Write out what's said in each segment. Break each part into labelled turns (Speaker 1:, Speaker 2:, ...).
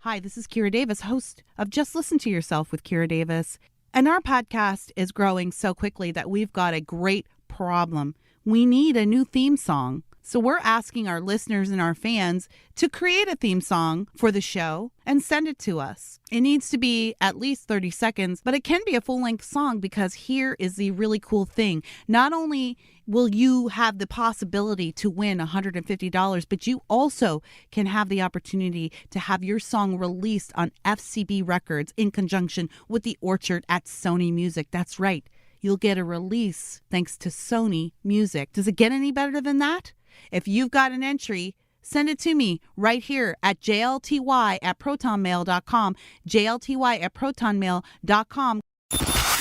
Speaker 1: Hi, this is Kira Davis, host of Just Listen to Yourself with Kira Davis. And our podcast is growing so quickly that we've got a great problem. We need a new theme song. So we're asking our listeners and our fans to create a theme song for the show and send it to us. It needs to be at least 30 seconds, but it can be a full-length song because here is the really cool thing. Not only will you have the possibility to win $150, but you also can have the opportunity to have your song released on FCB Records in conjunction with The Orchard at Sony Music. That's right. You'll get a release thanks to Sony Music. Does it get any better than that? If you've got an entry, send it to me right here at JLTY@protonmail.com, JLTY@protonmail.com.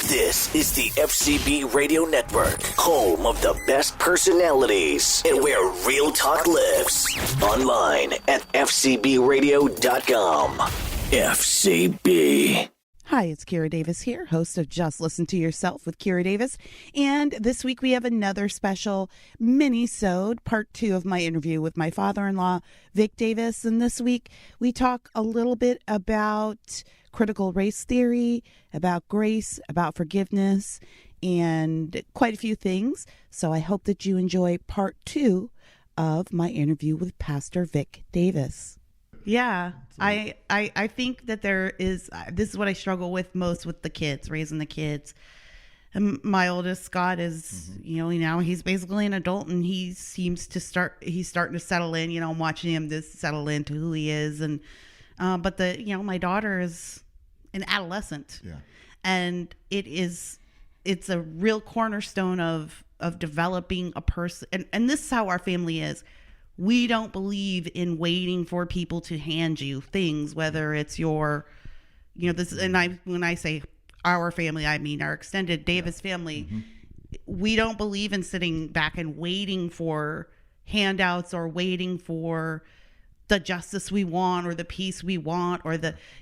Speaker 2: This is the FCB Radio Network, home of the best personalities and where real talk lives. Online at fcbradio.com. FCB.
Speaker 1: Hi, it's Kira Davis here, host of Just Listen to Yourself with Kira Davis. And this week we have another special mini-sode, part 2 of my interview with my father-in-law, Vic Davis. And this week we talk a little bit about critical race theory, about grace, about forgiveness, and quite a few things. So I hope that you enjoy part 2 of my interview with Pastor Vic Davis. Yeah, I think that there is, this is what I struggle with most with the kids, raising the kids. And my oldest, Scott, is, now he's basically an adult and he's starting to settle in. I'm watching him to settle into who he is. And, but my daughter is an adolescent. Yeah. And it's a real cornerstone of developing a person. And this is how our family is. We don't believe in waiting for people to hand you things, whether it's your, when I say our family, I mean our extended Davis family. Mm-hmm. We don't believe in sitting back and waiting for handouts or waiting for the justice we want or the peace we want or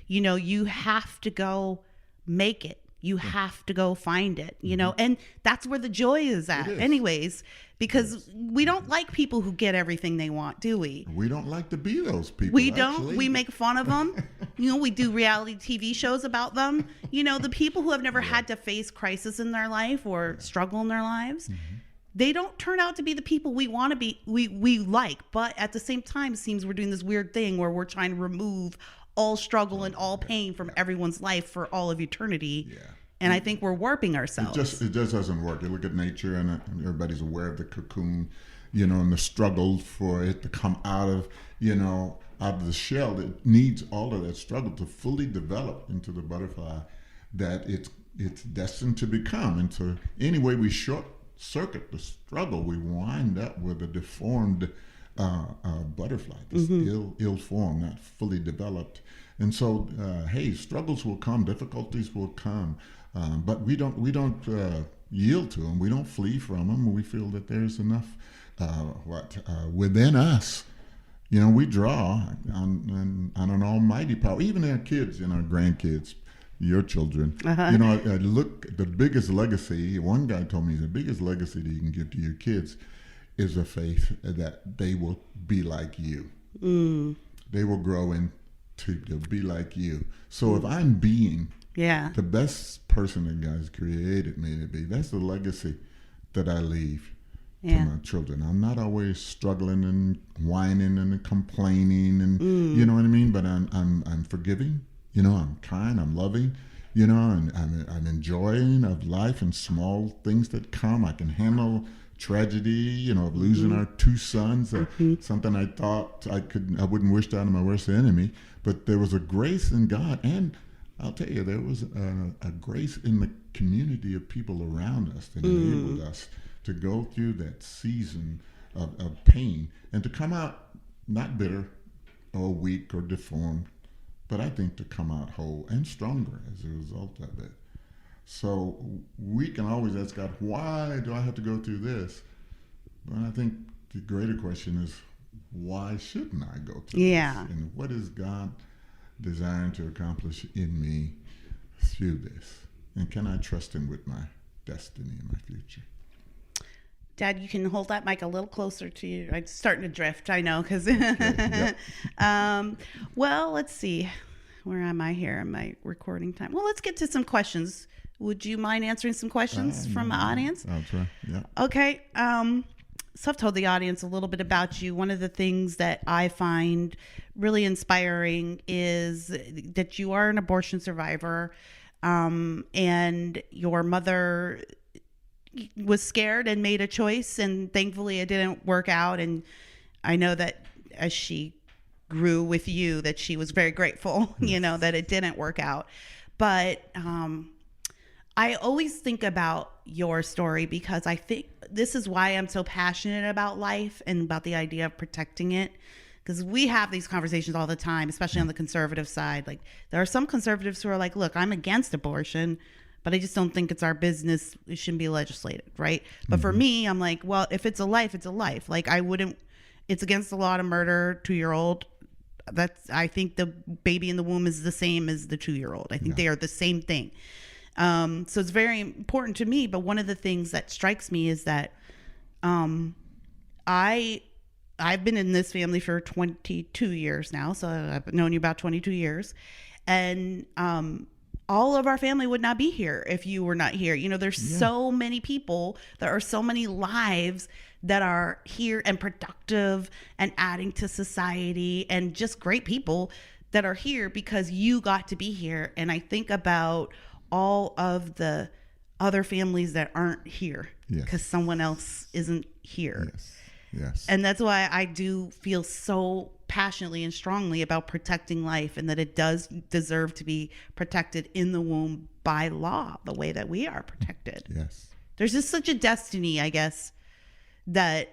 Speaker 1: you have to go make it. You have to go find it, and that's where the joy is at anyways, because we don't like people who get everything they want, do we?
Speaker 3: We don't like to be those people.
Speaker 1: We don't. Actually. We make fun of them. We do reality TV shows about them. The people who have never had to face crisis in their life or struggle in their lives, they don't turn out to be the people we want to be, we like. But at the same time, it seems we're doing this weird thing where we're trying to remove all struggle and all pain from everyone's life for all of eternity. Yeah. And I think we're warping ourselves.
Speaker 3: It just doesn't work. You look at nature and everybody's aware of the cocoon, and the struggle for it to come out of the shell. It needs all of that struggle to fully develop into the butterfly that it's destined to become. And so any way we short circuit the struggle, we wind up with a deformed butterfly, this ill form, not fully developed. And so, struggles will come, difficulties will come, but we don't yield to them. We don't flee from them. We feel that there's enough within us. We draw on an almighty power. Even our kids, our grandkids, your children. I look, the biggest legacy. One guy told me the biggest legacy that you can give to your kids is a faith that they will be like you. They will grow to be like you. So if I'm being the best person that God's created me to be, that's the legacy that I leave to my children. I'm not always struggling and whining and complaining and you know what I mean, but I'm forgiving, I'm kind, I'm loving, and I'm enjoying of life and small things that come. I can handle tragedy, of losing our 2 sons, something I thought I wouldn't wish that on my worst enemy, but there was a grace in God, and I'll tell you, there was a grace in the community of people around us that enabled us to go through that season of pain and to come out not bitter or weak or deformed, but I think to come out whole and stronger as a result of it. So we can always ask God, why do I have to go through this? But I think the greater question is, why shouldn't I go through this? And what is God desiring to accomplish in me through this? And can I trust him with my destiny and my future?
Speaker 1: Dad, you can hold that mic a little closer to you. I'm starting to drift, I know, because well, let's see. Where am I here in my recording time? Well, let's get to some questions. Would you mind answering some questions from the audience?
Speaker 3: I'll try. Yeah.
Speaker 1: Okay. So I've told the audience a little bit about you. One of the things that I find really inspiring is that you are an abortion survivor, and your mother was scared and made a choice, and thankfully it didn't work out. And I know that as she grew with you, that she was very grateful, that it didn't work out. But I always think about your story because I think this is why I'm so passionate about life and about the idea of protecting it. Because we have these conversations all the time, especially on the conservative side. Like, there are some conservatives who are like, look, I'm against abortion, but I just don't think it's our business. It shouldn't be legislated, right? But for me, I'm like, well, if it's a life, it's a life. Like, it's against the law to murder 2-year-old. I think the baby in the womb is the same as the 2-year-old. I think they are the same thing. So it's very important to me. But one of the things that strikes me is that I've been in this family for 22 years now. So I've known you about 22 years. And all of our family would not be here if you were not here. There's so many people. There are so many lives that are here and productive and adding to society, and just great people that are here because you got to be here. And I think about all of the other families that aren't here because someone else isn't here.
Speaker 3: Yes.
Speaker 1: And that's why I do feel so passionately and strongly about protecting life, and that it does deserve to be protected in the womb by law, the way that we are protected.
Speaker 3: Yes.
Speaker 1: There's just such a destiny, I guess, that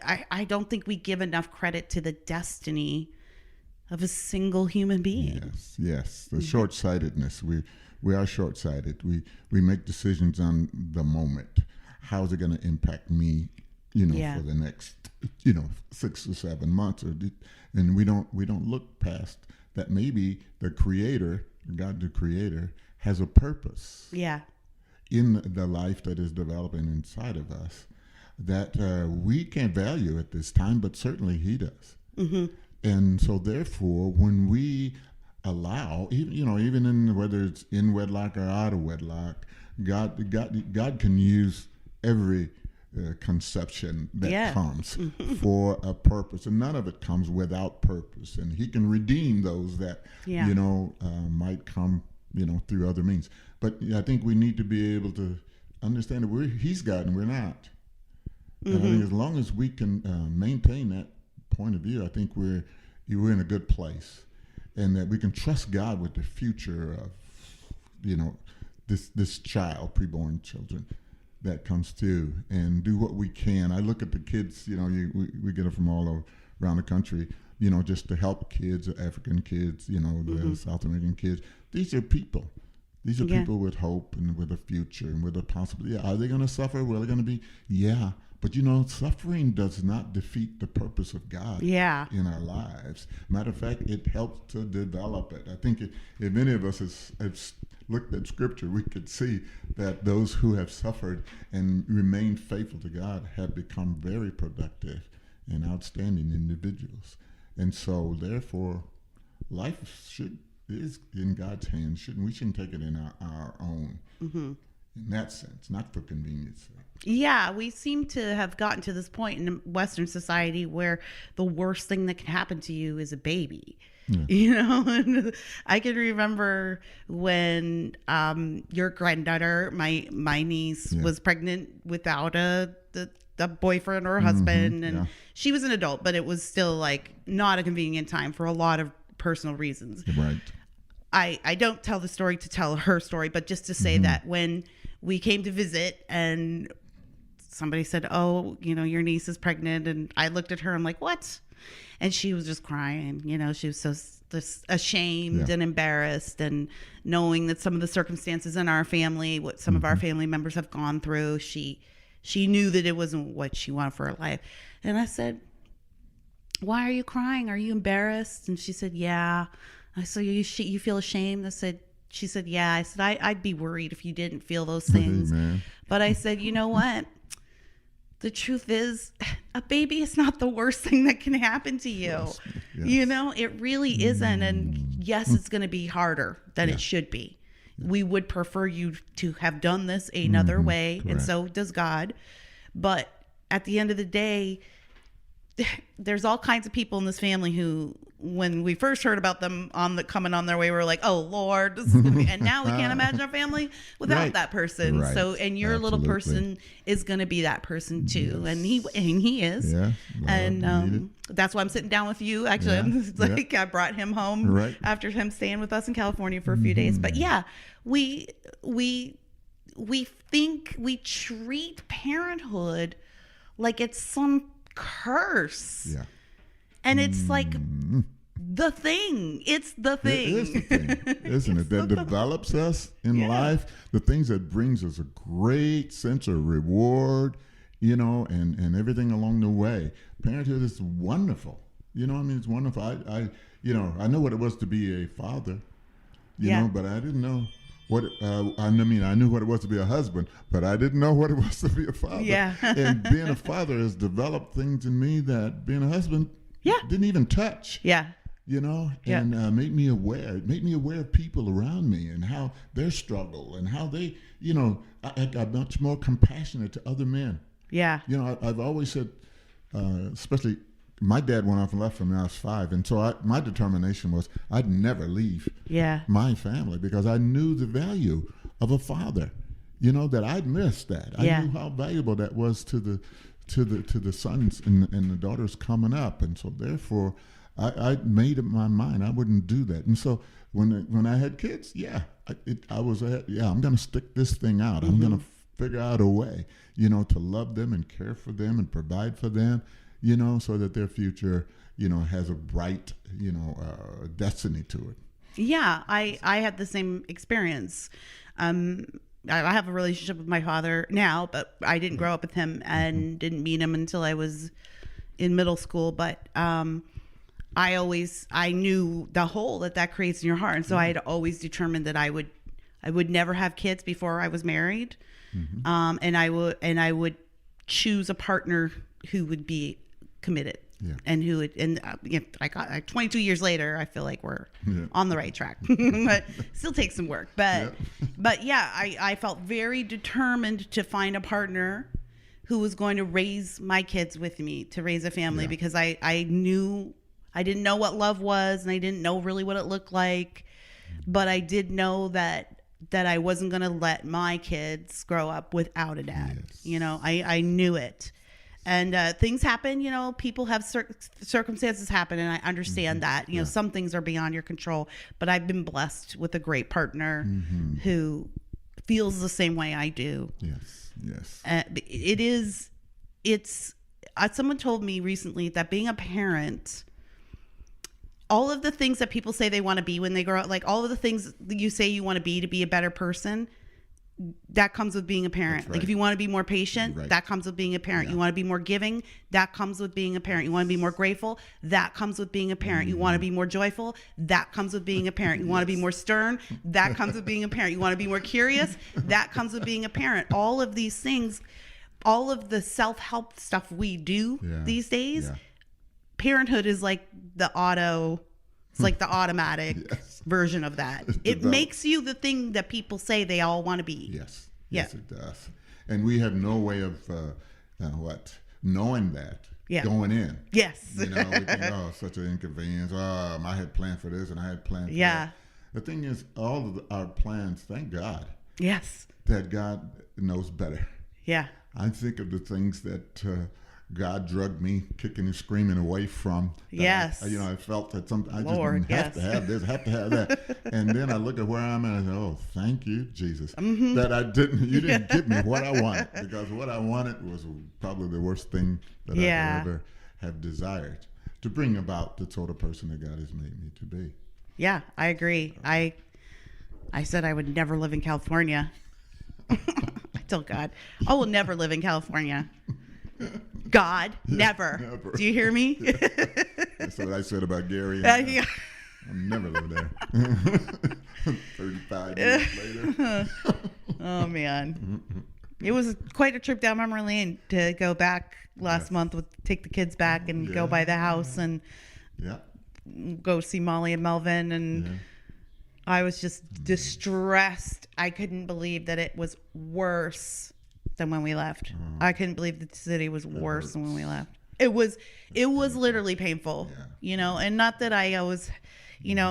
Speaker 1: I don't think we give enough credit to the destiny of a single human being.
Speaker 3: Yes. The short-sightedness. We are short-sighted. We make decisions on the moment. How's it going to impact me? For the next, 6 or 7 months, and we don't look past that. Maybe the Creator, God the Creator, has a purpose.
Speaker 1: Yeah.
Speaker 3: In the life that is developing inside of us, that we can't value at this time, but certainly He does. Mm-hmm. And so, therefore, when we allow, even in whether it's in wedlock or out of wedlock, God can use every conception that comes for a purpose, and none of it comes without purpose, and He can redeem those that might come through other means. But I think we need to be able to understand that He's God and we're not. And I think as long as we can maintain that point of view, I think we're in a good place, and that we can trust God with the future of this child, preborn children that comes through, and do what we can. I look at the kids, we get them from all around the country, just to help kids, African kids, the South American kids. These are people. These are people with hope and with a future and with a possibility. Are they going to suffer? Well, they're going to be, But suffering does not defeat the purpose of God in our lives. Matter of fact, it helps to develop it. I think if any of us have looked at Scripture, we could see that those who have suffered and remained faithful to God have become very productive and outstanding individuals. And so, therefore, life is in God's hands. We shouldn't take it in our own. In that sense, not for convenience sake.
Speaker 1: Yeah, we seem to have gotten to this point in Western society where the worst thing that can happen to you is a baby. And I can remember when your granddaughter, my niece, was pregnant without a boyfriend or a husband, and she was an adult, but it was still like not a convenient time for a lot of personal reasons.
Speaker 3: Right.
Speaker 1: I don't tell the story to tell her story, but just to say that when we came to visit and somebody said, oh, your niece is pregnant, and I looked at her, I'm like, what? And she was just crying. She was so ashamed and embarrassed, and knowing that some of the circumstances in our family, what some of our family members have gone through, she knew that it wasn't what she wanted for her life. And I said, why are you crying? Are you embarrassed? And she said, yeah. I said, you feel ashamed? She said, yeah. I said, I'd be worried if you didn't feel those things. But I said, you know what? The truth is, a baby is not the worst thing that can happen to you. Yes. It really isn't. And yes, it's going to be harder than it should be. We would prefer you to have done this another way,
Speaker 3: Correct.
Speaker 1: and so does God. But at the end of the day, there's all kinds of people in this family who, when we first heard about them coming on their way, we were like, "Oh Lord," this is gonna be, and now we can't imagine a family without that person.
Speaker 3: Right.
Speaker 1: So, and your little person is going to be that person too, and he is, and that's why I'm sitting down with you. Actually, I'm like I brought him home after him staying with us in California for a few days. But yeah, we think we treat parenthood like it's some curse.
Speaker 3: Yeah.
Speaker 1: And it's like the thing. It's the thing.
Speaker 3: It is the thing, isn't it? That develops us in life. The things that brings us a great sense of reward, and everything along the way. Parenthood is wonderful. It's wonderful. I know what it was to be a father, but I didn't know what, I knew what it was to be a husband, but I didn't know what it was to be a father.
Speaker 1: Yeah.
Speaker 3: And being a father has developed things in me that being a husband didn't even touch.
Speaker 1: Yeah.
Speaker 3: And make me aware of people around me and how their struggle and how they, I got much more compassionate to other men.
Speaker 1: Yeah.
Speaker 3: I've always said, especially my dad went off and left from when I was 5. And so my determination was I'd never leave my family because I knew the value of a father, that I'd missed that. I knew how valuable that was to the sons and the daughters coming up. And so therefore I made up my mind I wouldn't do that. And so when I had kids, I'm going to stick this thing out. I'm going to figure out a way, to love them and care for them and provide for them, so that their future, has a bright, destiny to it.
Speaker 1: Yeah, I had the same experience. I have a relationship with my father now, but I didn't grow up with him and didn't meet him until I was in middle school. But I knew the hole that creates in your heart, and so I had always determined that I would never have kids before I was married, and I would choose a partner who would be committed. Yeah. And who would, and I got 22 years later, I feel like we're on the right track, but still takes some work. But I felt very determined to find a partner who was going to raise my kids with me, to raise a family, because I didn't know what love was, and I didn't know really what it looked like, but I did know that I wasn't going to let my kids grow up without a dad. Yes. I knew it. And things happen, people have circumstances happen, and I understand that, some things are beyond your control, but I've been blessed with a great partner who feels the same way I do. Yes. Someone told me recently that being a parent, all of the things that people say they want to be when they grow up, like all of the things that you say you want to be a better person, that comes with being a parent. Right. Like if you want to be more patient, that comes with being a parent. You want to be more giving, that comes with being a parent. You want to be more grateful, that comes with being a parent. You want to be more joyful, that comes with being a parent. You want to be more stern, that comes with being a parent. You want to be more curious, that comes with being a parent. All of these things, all of the self-help stuff we do these days, parenthood is like the automatic version that. It makes you the thing that people say they all want to be.
Speaker 3: Yes, it does. And we have no way of knowing that going in. Yes. We think, such an inconvenience. I had planned for this and I had planned for that. The thing is, all of our plans, thank God. Yes. That God knows better. Yeah. I think of the things that God drugged me kicking and screaming away from. Yes. I felt that I just didn't have to have this, have to have that. And then I look at where I'm at and I say, thank you, Jesus, that you didn't give me what I wanted, because what I wanted was probably the worst thing that I could ever have desired to bring about the sort of person that God has made me to be.
Speaker 1: Yeah, I agree. I said I would never live in California. I told God, I will never live in California. God, never. Do you hear me?
Speaker 3: That's what I said about Gary. I'll never live there. 35 years later.
Speaker 1: Oh, man. It was quite a trip down memory lane to go back last month, take the kids back and go by the house. And go see Molly and Melvin, and I was just distressed. I couldn't believe that it was worse than when we left. I couldn't believe the city was worse than when we left. It was literally painful, and not that I was,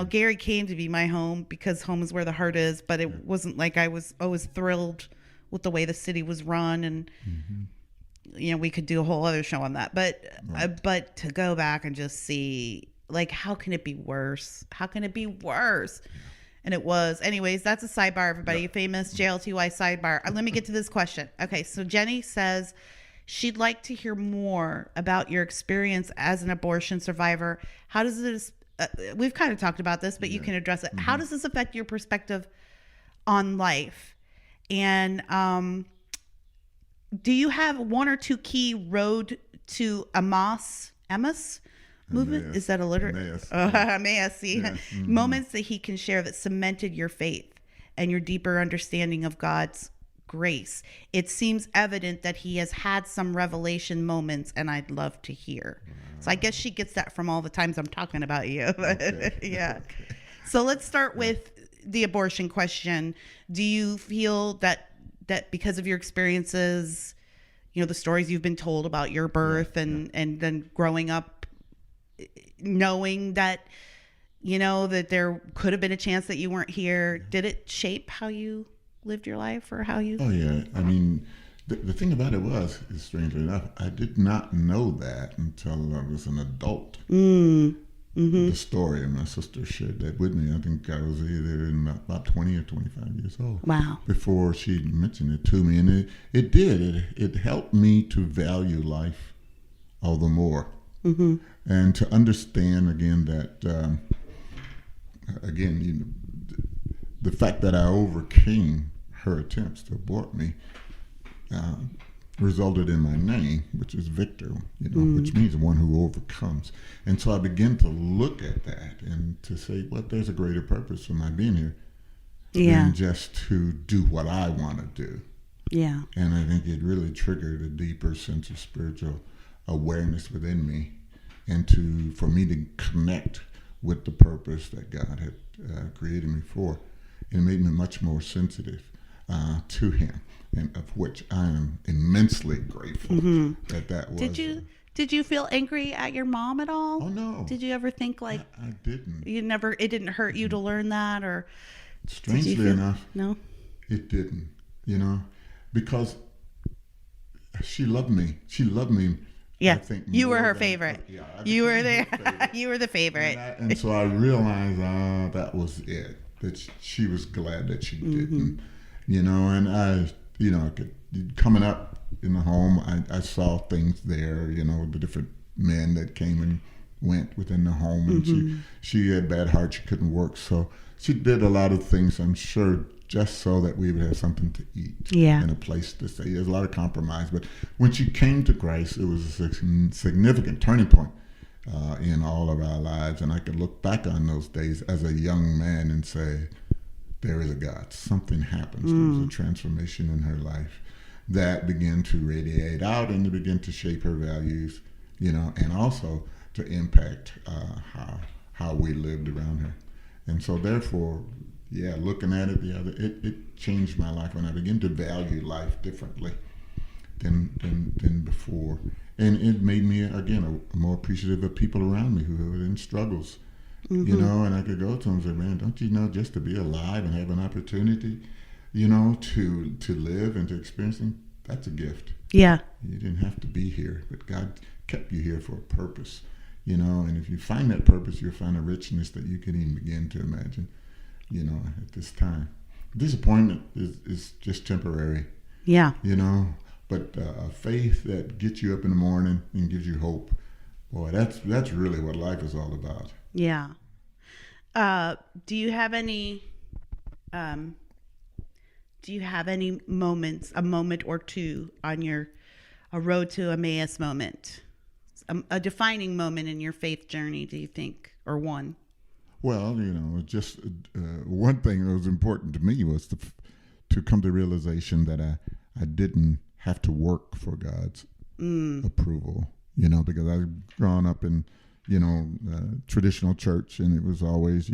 Speaker 1: Gary came to be my home because home is where the heart is, but it wasn't like I was always thrilled with the way the city was run, and we could do a whole other show on that, but to go back and just see, like, how can it be worse? How can it be worse? And it was. Anyways, that's a sidebar, everybody. Famous JLTY sidebar. Let me get to this question. Okay, so Jenny says she'd like to hear more about your experience as an abortion survivor. How does this, we've kind of talked about this, but you can address it. How does this affect your perspective on life? And do you have one or two key road to Emmaus movement? Emmaus. Is that a literate? Emmaus, see. Yes. Moments that he can share that cemented your faith and your deeper understanding of God's grace. It seems evident that he has had some revelation moments, and I'd love to hear. So I guess she gets that from all the times I'm talking about you. Okay. Yeah. Okay. So let's start with the abortion question. Do you feel that because of your experiences, the stories you've been told about your birth and then growing up, knowing that, that there could have been a chance that you weren't here, did it shape how you lived your life or how you?
Speaker 3: Oh, yeah. I mean, the thing about it was, strangely enough, I did not know that until I was an adult. The story, and my sister shared that with me. I think I was either in about 20 or 25 years old.
Speaker 1: Wow.
Speaker 3: Before she mentioned it to me. And it did. It helped me to value life all the more. And to understand, again, that, the fact that I overcame her attempts to abort me resulted in my name, which is Victor, which means one who overcomes. And so I began to look at that and to say, well, there's a greater purpose for my being here than just to do what I want to do.
Speaker 1: Yeah.
Speaker 3: And I think it really triggered a deeper sense of spiritual awareness within me, and for me to connect with the purpose that God had created me for. It made me much more sensitive to him, and of which I am immensely grateful that was.
Speaker 1: Did you feel angry at your mom at all?
Speaker 3: Oh, no.
Speaker 1: Did you ever think like
Speaker 3: I didn't.
Speaker 1: It didn't hurt you to learn that, or?
Speaker 3: Strangely enough,
Speaker 1: no,
Speaker 3: it didn't. Because she loved me. She loved me.
Speaker 1: Yeah, you were her favorite. You were there. You were the favorite.
Speaker 3: And so I realized that was it. That she was glad that she didn't. And I coming up in the home, I saw things there. The different men that came and went within the home, and she had bad heart. She couldn't work, so she did a lot of things, I'm sure, just so that we would have something to eat and a place to stay. There's a lot of compromise. But when she came to Christ, it was a significant turning point in all of our lives. And I could look back on those days as a young man and say, there is a God. Something happens. There was a transformation in her life that began to radiate out and to begin to shape her values, and also to impact how we lived around her. And so therefore, looking at it, it changed my life when I began to value life differently than before. And it made me, again, more appreciative of people around me who were in struggles, and I could go to them and say, man, don't you know, just to be alive and have an opportunity, to live and to experience things, that's a gift.
Speaker 1: Yeah.
Speaker 3: You didn't have to be here, but God kept you here for a purpose, and if you find that purpose, you'll find a richness that you can even begin to imagine. At this time. Disappointment is just temporary.
Speaker 1: Yeah.
Speaker 3: But a faith that gets you up in the morning and gives you hope, boy, that's really what life is all about.
Speaker 1: Yeah. Do you have any moments, a moment or two on a road to Emmaus moment, a defining moment in your faith journey, do you think, or one?
Speaker 3: Well, just one thing that was important to me was to come to realization that I didn't have to work for God's approval, because I've grown up in traditional church, and it was always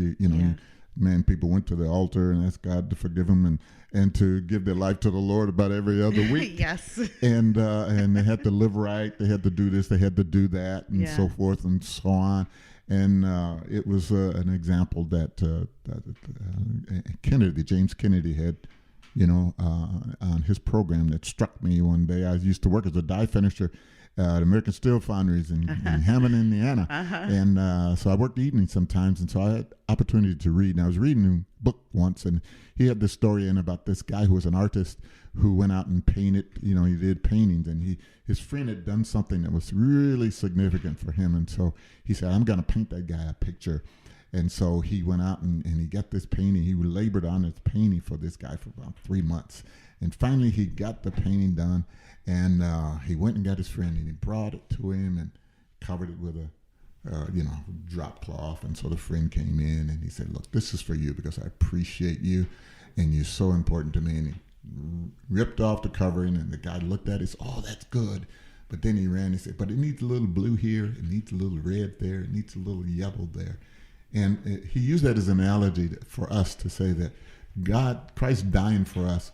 Speaker 3: people went to the altar and asked God to forgive them and to give their life to the Lord about every other week.
Speaker 1: Yes.
Speaker 3: And they had to live right. They had to do this. They had to do that, and so forth and so on. And it was an example that James Kennedy had, on his program that struck me one day. I used to work as a die finisher at American Steel Foundries in Hammond, Indiana. And so I worked evenings sometimes, and so I had opportunity to read. And I was reading a book once, and he had this story in about this guy who was an artist who went out and painted, he did paintings, and his friend had done something that was really significant for him. And so he said, I'm going to paint that guy a picture. And so he went out and he got this painting. He labored on this painting for this guy for about 3 months. And finally he got the painting done, and he went and got his friend, and he brought it to him and covered it with a drop cloth. And so the friend came in and he said, look, this is for you because I appreciate you and you're so important to me. And he ripped off the covering, and the guy looked at it and said, oh, that's good. But then he ran and said, but it needs a little blue here, it needs a little red there, it needs a little yellow there. And he used that as an analogy for us to say that Christ dying for us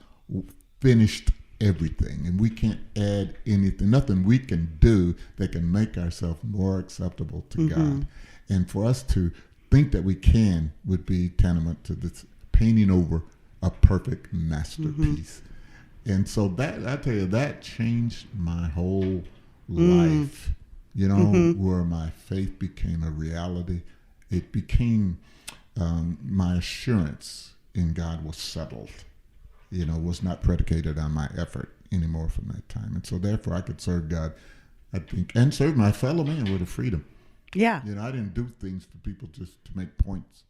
Speaker 3: finished everything, and we can't add anything, nothing we can do that can make ourselves more acceptable to God. And for us to think that we can would be tantamount to this painting over a perfect masterpiece. And so that, I tell you, that changed my whole life, where my faith became a reality. It became my assurance in God was settled, was not predicated on my effort anymore from that time. And so therefore I could serve God, I think, and serve my fellow man with a freedom.
Speaker 1: Yeah.
Speaker 3: I didn't do things for people just to make points,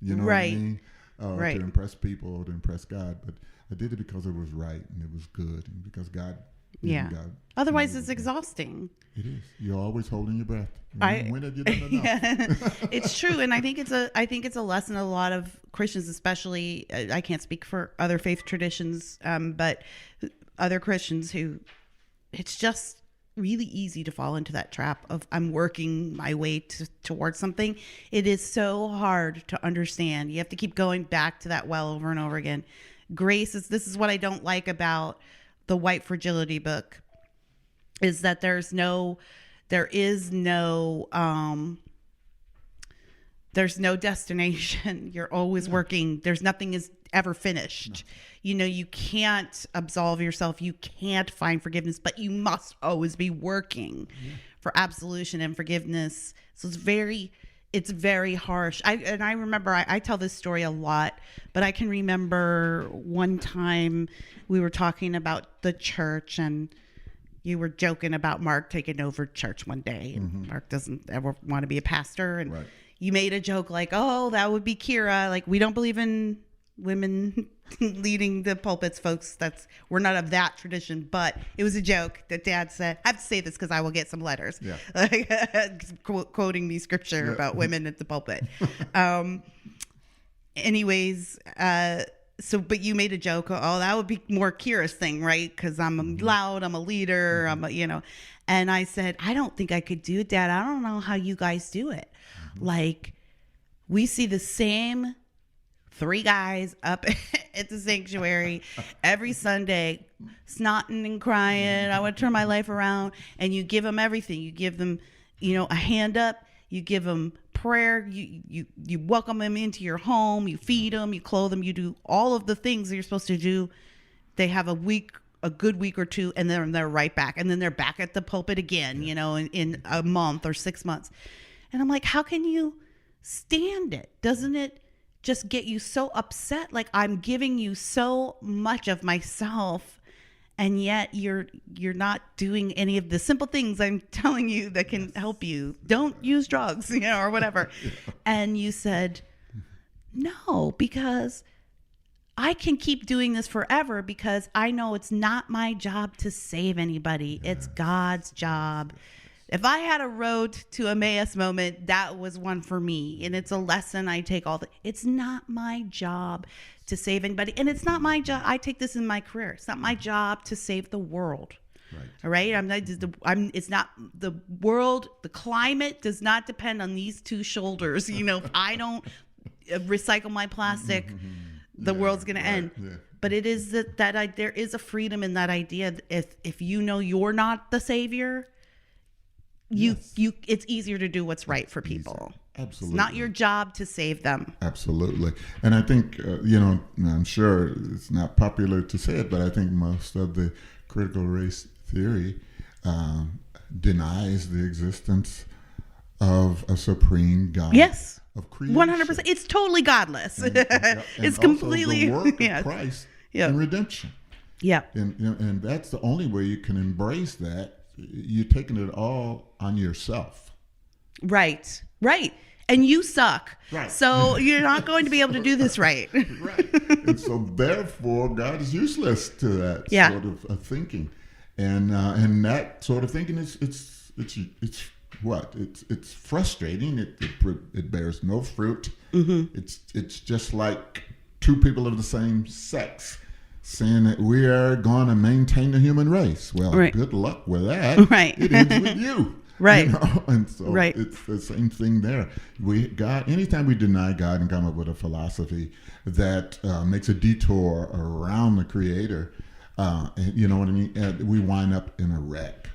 Speaker 3: what I
Speaker 1: Right.
Speaker 3: mean? Or to impress people or to impress God. But I did it because it was right and it was good, and because God. God,
Speaker 1: Otherwise, it's exhausting.
Speaker 3: It is. You're always holding your breath. When have you done enough?
Speaker 1: Yeah, it's true, and I think it's a lesson a lot of Christians, especially. I can't speak for other faith traditions, but other Christians who, it's just really easy to fall into that trap of I'm working my way towards something. It is so hard to understand. You have to keep going back to that well over and over again. Grace is. This is what I don't like about the White Fragility book, is that there is no destination. You're always working. Nothing is ever finished. No. You can't absolve yourself. You can't find forgiveness, but you must always be working for absolution and forgiveness. So it's very harsh. I remember, I tell this story a lot, but I can remember one time we were talking about the church, and you were joking about Mark taking over church one day, and Mark doesn't ever want to be a pastor. And you made a joke like, oh, that would be Kira. Like, we don't believe in women leading the pulpits, folks. We're not of that tradition, but it was a joke that Dad said. I have to say this because I will get some letters, quoting me scripture about women at the pulpit. But you made a joke. Oh, that would be more Kira's thing, right? Because I'm loud, I'm a leader, and I said, I don't think I could do it, Dad. I don't know how you guys do it. Like, we see the same 3 guys up at the sanctuary every Sunday, snotting and crying. I want to turn my life around. And you give them everything. You give them, a hand up. You give them prayer. You welcome them into your home. You feed them. You clothe them. You do all of the things that you're supposed to do. They have a good week or 2, and then they're right back. And then they're back at the pulpit again, in a month or 6 months. And I'm like, how can you stand it? Doesn't it just get you so upset? Like, I'm giving you so much of myself, and yet you're not doing any of the simple things I'm telling you that can help you. Don't use drugs, or whatever. And you said, no, because I can keep doing this forever, because I know it's not my job to save anybody. It's God's job. If I had a road to Emmaus moment, that was one for me. And it's a lesson I take it's not my job to save anybody. And it's not my job. I take this in my career. It's not my job to save the world. All right. It's not the world, the climate does not depend on these two shoulders. If I don't recycle my plastic, the world's going to end. Yeah. But it is that there is a freedom in that idea. If you're not the savior, it's easier to do what's right for people.
Speaker 3: Absolutely.
Speaker 1: It's not your job to save them.
Speaker 3: Absolutely. And I think, I'm sure it's not popular to say it, but I think most of the critical race theory denies the existence of a supreme God.
Speaker 1: Yes.
Speaker 3: Of creation.
Speaker 1: 100%. It's totally godless.
Speaker 3: And
Speaker 1: it's completely
Speaker 3: the work of Christ and redemption.
Speaker 1: Yeah.
Speaker 3: And that's the only way you can embrace that. You're taking it all on yourself.
Speaker 1: Right. And you suck. Right. So you're not going to be able to do this right.
Speaker 3: Right. And so therefore God is useless to that sort of thinking. And that sort of thinking it's frustrating. It bears no fruit. Mm-hmm. It's just like two people of the same sex saying that we are going to maintain the human race. Well, good luck with that.
Speaker 1: Right.
Speaker 3: It ends with you.
Speaker 1: Right.
Speaker 3: And so it's the same thing there. Anytime we deny God and come up with a philosophy that makes a detour around the Creator, you know what I mean? We wind up in a wreck.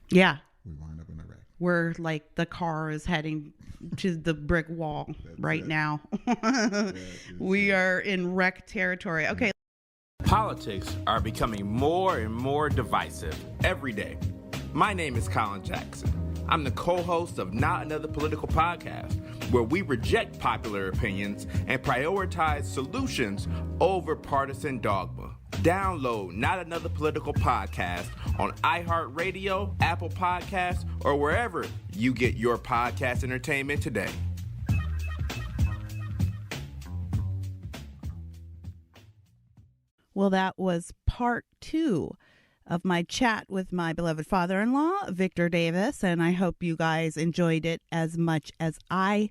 Speaker 1: Yeah.
Speaker 3: We wind up in a wreck.
Speaker 1: Where like the car is heading to the brick wall now. We are in wreck territory. Okay.
Speaker 4: Politics are becoming more and more divisive every day. My name is Colin Jackson. I'm the co-host of Not Another Political Podcast, where we reject popular opinions and prioritize solutions over partisan dogma. Download Not Another Political Podcast on iHeartRadio, Apple Podcasts, or wherever you get your podcast entertainment today.
Speaker 1: Well, that was part 2 of my chat with my beloved father-in-law, Victor Davis, and I hope you guys enjoyed it as much as I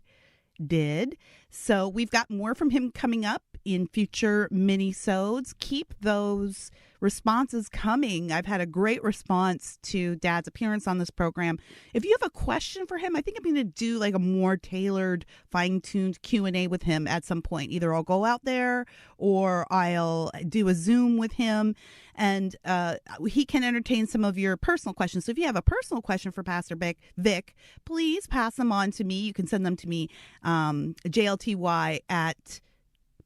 Speaker 1: did. So we've got more from him coming up in future mini-sodes. Keep those responses coming. I've had a great response to Dad's appearance on this program. If you have a question for him, I think I'm going to do like a more tailored, fine-tuned Q&A with him at some point. Either I'll go out there or I'll do a Zoom with him, and he can entertain some of your personal questions. So if you have a personal question for Pastor Vic, please pass them on to me. You can send them to me, JLTY at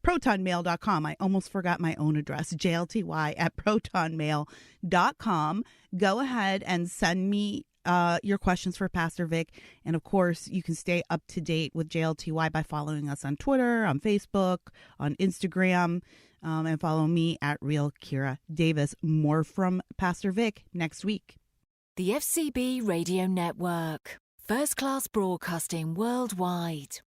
Speaker 1: protonmail.com. I almost forgot my own address, JLTY at protonmail.com. Go ahead and send me your questions for Pastor Vic. And of course, you can stay up to date with JLTY by following us on Twitter, on Facebook, on Instagram, and follow me at Real Kira Davis. More from Pastor Vic next week.
Speaker 5: The FCB Radio Network. First class broadcasting worldwide.